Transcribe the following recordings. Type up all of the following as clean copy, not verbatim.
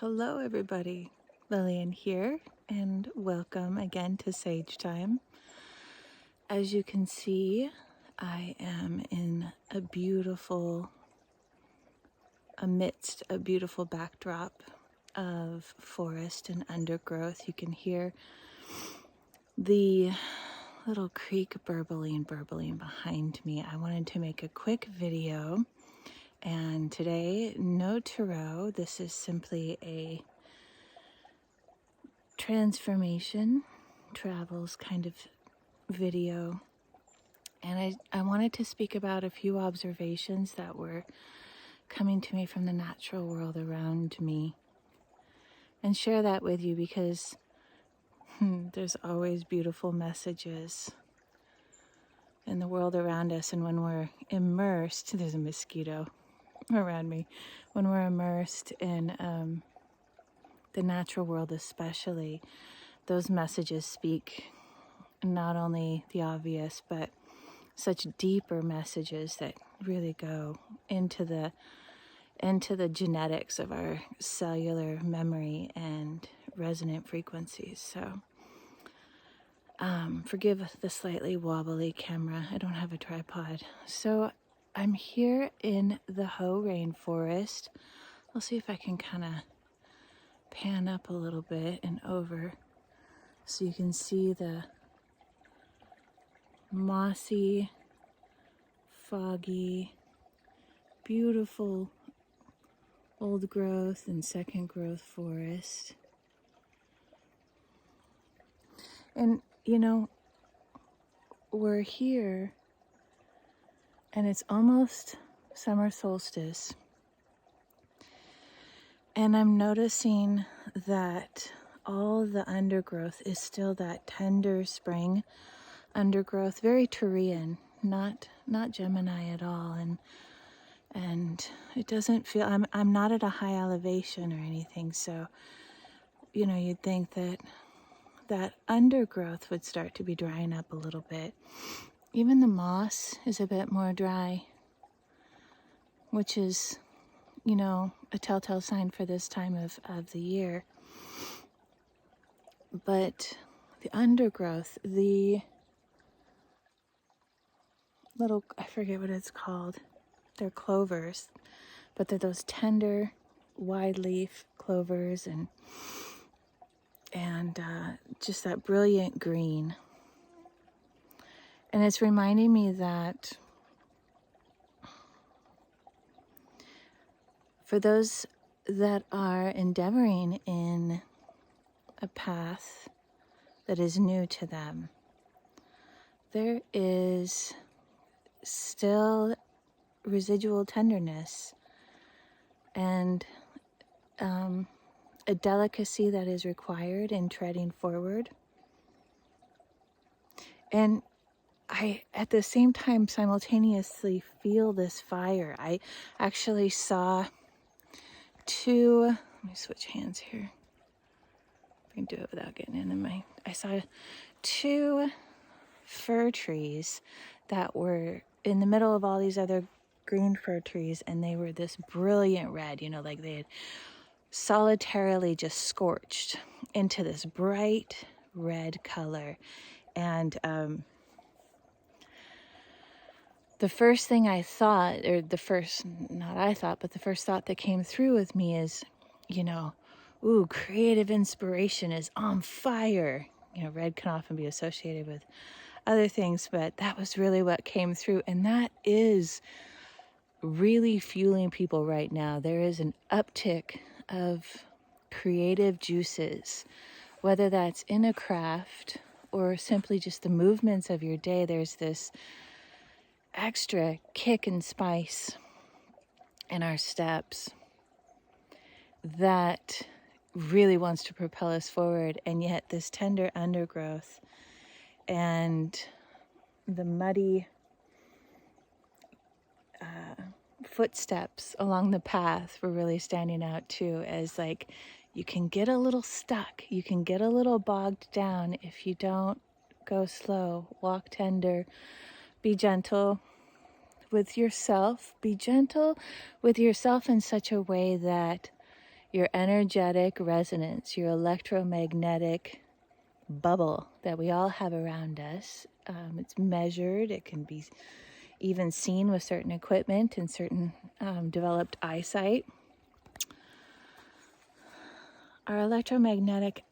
Hello everybody, Lillian here, and welcome again to Sage Thyme. As you can see, I am amidst a beautiful backdrop of forest and undergrowth. You can hear the little creek burbling behind me. I wanted to make a quick video. And today, no tarot. This is simply a transformation, travels kind of video. And I wanted to speak about a few observations that were coming to me from the natural world around me and share that with you because there's always beautiful messages in the world around us. And when we're immersed, there's a mosquito around me, when we're immersed in the natural world especially, those messages speak not only the obvious, but such deeper messages that really go into the genetics of our cellular memory and resonant frequencies. So forgive the slightly wobbly camera. I don't have a tripod. So I'm here in the rainforest. I'll see if I can kind of pan up a little bit and over so you can see the mossy, foggy, beautiful old growth and second growth forest. And you know, we're here and it's almost summer solstice. And I'm noticing that all the undergrowth is still that tender spring undergrowth, very Taurean, not Gemini at all. And it doesn't feel, I'm not at a high elevation or anything, so you know, you'd think that undergrowth would start to be drying up a little bit. Even the moss is a bit more dry, which is, you know, a telltale sign for this time of the year. But the undergrowth, the little, I forget what it's called, they're clovers, but they're those tender, wide leaf clovers and just that brilliant green. And it's reminding me that for those that are endeavoring in a path that is new to them, there is still residual tenderness and a delicacy that is required in treading forward. And I, at the same time, simultaneously feel this fire. I actually saw two, let me switch hands here. I can do it without getting into my, I saw two fir trees that were in the middle of all these other green fir trees, and they were this brilliant red, you know, like they had solitarily just scorched into this bright red color. And the first thing I thought, or the first, not I thought, but the first thought that came through with me is, you know, ooh, creative inspiration is on fire. You know, red can often be associated with other things, but that was really what came through. And that is really fueling people right now. There is an uptick of creative juices, whether that's in a craft or simply just the movements of your day. There's this extra kick and spice in our steps that really wants to propel us forward. And yet this tender undergrowth and the muddy footsteps along the path were really standing out too, as like you can get a little stuck, you can get a little bogged down if you don't go slow, walk tender, be gentle with yourself, be gentle with yourself in such a way that your energetic resonance, your electromagnetic bubble that we all have around us. It's measured. It can be even seen with certain equipment and certain developed eyesight. Our electromagnetic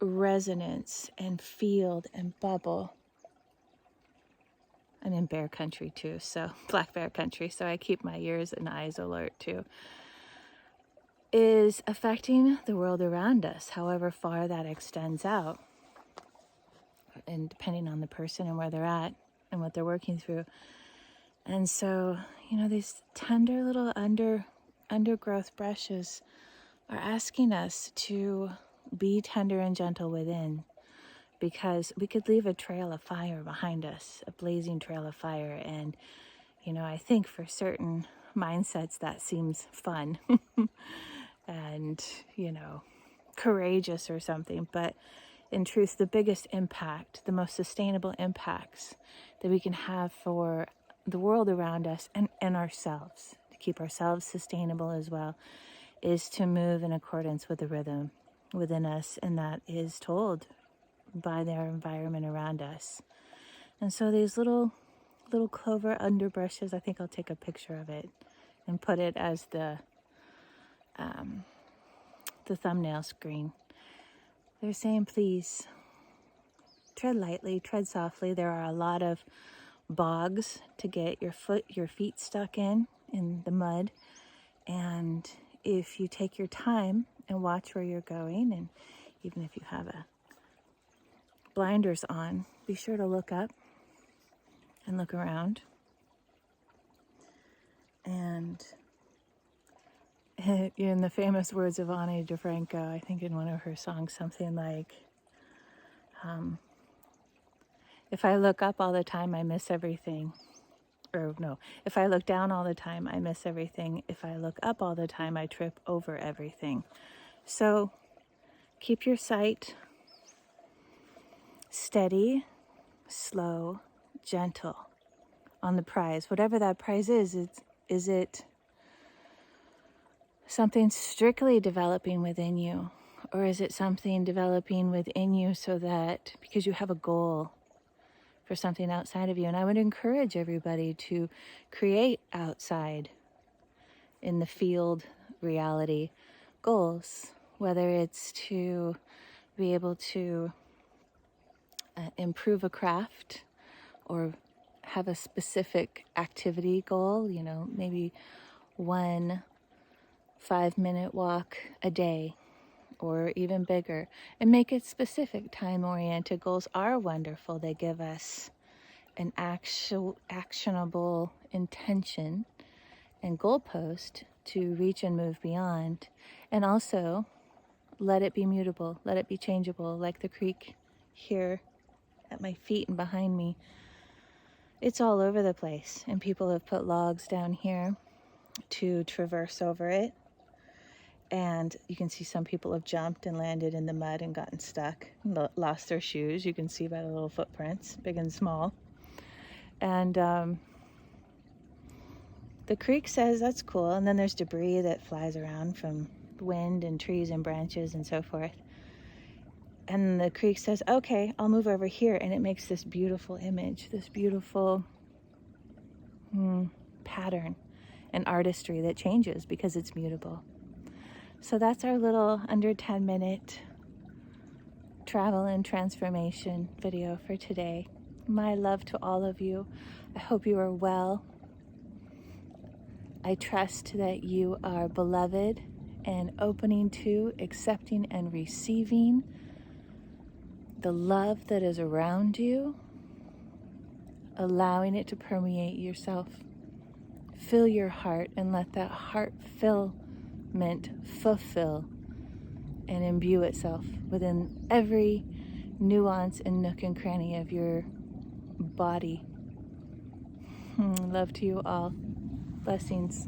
resonance and field and bubble. I'm in bear country too, so black bear country, so I keep my ears and eyes alert too, is affecting the world around us, however far that extends out, and depending on the person and where they're at and what they're working through. And so, these tender little undergrowth brushes are asking us to be tender and gentle within, because we could leave a trail of fire behind us, a blazing trail of fire. And, I think for certain mindsets that seems fun and, courageous or something. But in truth, the biggest impact, the most sustainable impacts that we can have for the world around us and ourselves, to keep ourselves sustainable as well, is to move in accordance with the rhythm within us, and that is told by their environment around us. And so these little clover underbrushes, I think I'll take a picture of it and put it as the thumbnail screen. They're saying, please tread lightly, tread softly. There are a lot of bogs to get your feet stuck in the mud. And if you take your time and watch where you're going, and even if you have blinders on, be sure to look up and look around. And in the famous words of Ani DeFranco, I think in one of her songs, something like, if I look up all the time, I miss everything. Or no, if I look down all the time, I miss everything. If I look up all the time, I trip over everything. So keep your sight steady, slow, gentle on the prize. Whatever that prize is it something strictly developing within you? Or is it something developing within you so that, because you have a goal for something outside of you? And I would encourage everybody to create outside in the field reality goals, whether it's to be able to improve a craft or have a specific activity goal, maybe 1 5-minute walk a day, or even bigger, and make it specific. Time-oriented goals are wonderful. They give us an actionable intention and goalpost to reach and move beyond. And also, let it be mutable, let it be changeable, like the creek here at my feet and behind me. It's all over the place, and people have put logs down here to traverse over it. And you can see some people have jumped and landed in the mud and gotten stuck, lost their shoes. You can see by the little footprints, big and small. And the creek says that's cool. And then there's debris that flies around from wind and trees and branches and so forth. And the creek says, okay, I'll move over here. And it makes this beautiful image, this beautiful pattern and artistry that changes because it's mutable. So that's our little under 10-minute travel and transformation video for today. My love to all of you. I hope you are well. I trust that you are beloved and opening to, accepting, and receiving the love that is around you, allowing it to permeate yourself. Fill your heart and let that heart fulfill and imbue itself within every nuance and nook and cranny of your body. Love to you all. Blessings.